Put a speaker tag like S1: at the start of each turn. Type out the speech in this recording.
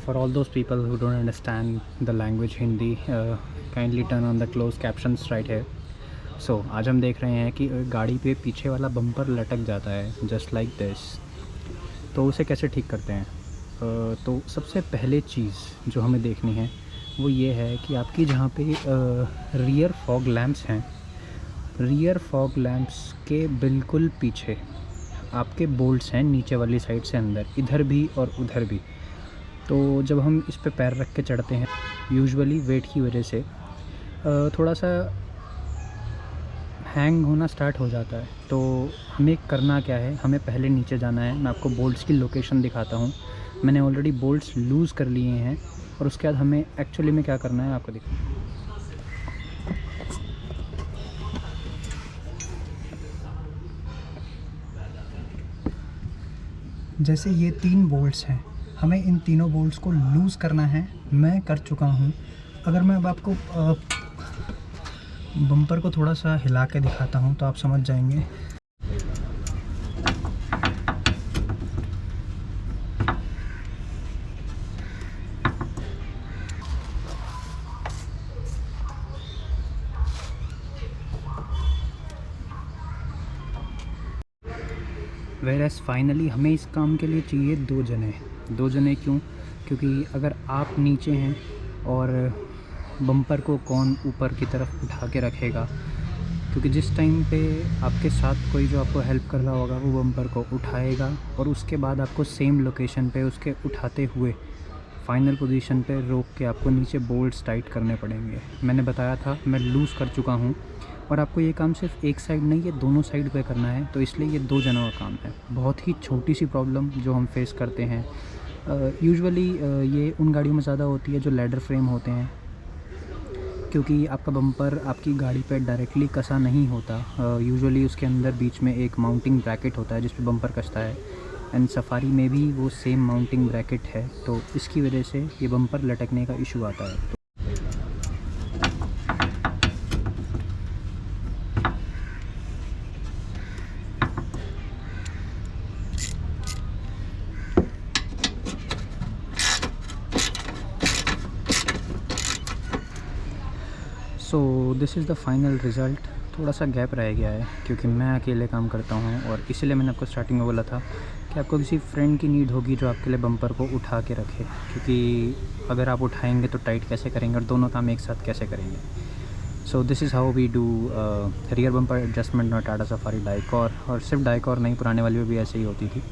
S1: For all those people who don't understand the language Hindi, kindly turn on the closed captions right here. So आज हम देख रहे हैं कि गाड़ी पे पीछे वाला बम्पर लटक जाता है जस्ट लाइक दिस। तो उसे कैसे ठीक करते हैं? तो सबसे पहले चीज़ जो हमें देखनी है वो ये है कि आपकी जहाँ पे रियर फॉग लैंप्स हैं, रियर फॉग लैंप्स के बिल्कुल पीछे आपके बोल्ट्स हैं नीचे वाली साइड से अंदर, इधर भी और उधर भी। तो जब हम इस पे पैर रख के चढ़ते हैं, यूजुअली वेट की वजह से थोड़ा सा हैंग होना स्टार्ट हो जाता है। तो हमें करना क्या है, हमें पहले नीचे जाना है। मैं आपको बोल्ट्स की लोकेशन दिखाता हूँ। मैंने ऑलरेडी बोल्ट्स लूज़ कर लिए हैं और उसके बाद हमें एक्चुअली में क्या करना है आपको दिखा। जैसे ये 3 बोल्ट्स हैं, हमें इन तीनों बोल्ट्स को लूज़ करना है। मैं कर चुका हूँ। अगर मैं अब आपको बम्पर को थोड़ा सा हिला के दिखाता हूँ तो आप समझ जाएंगे। वेरएस फाइनली हमें इस काम के लिए चाहिए 2 जने। 2 जने क्यों? क्योंकि अगर आप नीचे हैं और बम्पर को कौन ऊपर की तरफ उठा के रखेगा? क्योंकि जिस टाइम पे आपके साथ कोई जो आपको हेल्प कर रहा होगा वो बम्पर को उठाएगा और उसके बाद आपको सेम लोकेशन पे उसके उठाते हुए फाइनल पोजीशन पे रोक के आपको नीचे बोल्ट्स टाइट करने पड़ेंगे। मैंने बताया था मैं लूज़ कर चुका हूँ और आपको ये काम सिर्फ एक साइड नहीं, ये दोनों साइड पे करना है। तो इसलिए ये 2 जनों का काम है। बहुत ही छोटी सी प्रॉब्लम जो हम फेस करते हैं। यूजुअली ये उन गाड़ियों में ज़्यादा होती है जो लैडर फ्रेम होते हैं, क्योंकि आपका बम्पर आपकी गाड़ी पे डायरेक्टली कसा नहीं होता। यूजुअली उसके अंदर बीच में एक माउंटिंग ब्रैकेट होता है जिस पे बम्पर कसता है। एंड सफारी में भी वो सेम माउंटिंग ब्रैकेट है, तो इसकी वजह से ये बम्पर लटकने का इशू आता है। सो this is the final result. थोड़ा सा गैप रह गया है क्योंकि मैं अकेले काम करता हूँ और इसीलिए मैंने आपको स्टार्टिंग में बोला था कि आपको किसी फ्रेंड की नीड होगी जो आपके लिए बम्पर को उठा के रखे, क्योंकि अगर आप उठाएंगे तो टाइट कैसे करेंगे और दोनों काम एक साथ कैसे करेंगे। So this is how we do rear bumper adjustment not Tata safari Dicor. और सिर्फ डाइकॉर नहीं, पुराने वाली में भी ऐसे ही होती थी।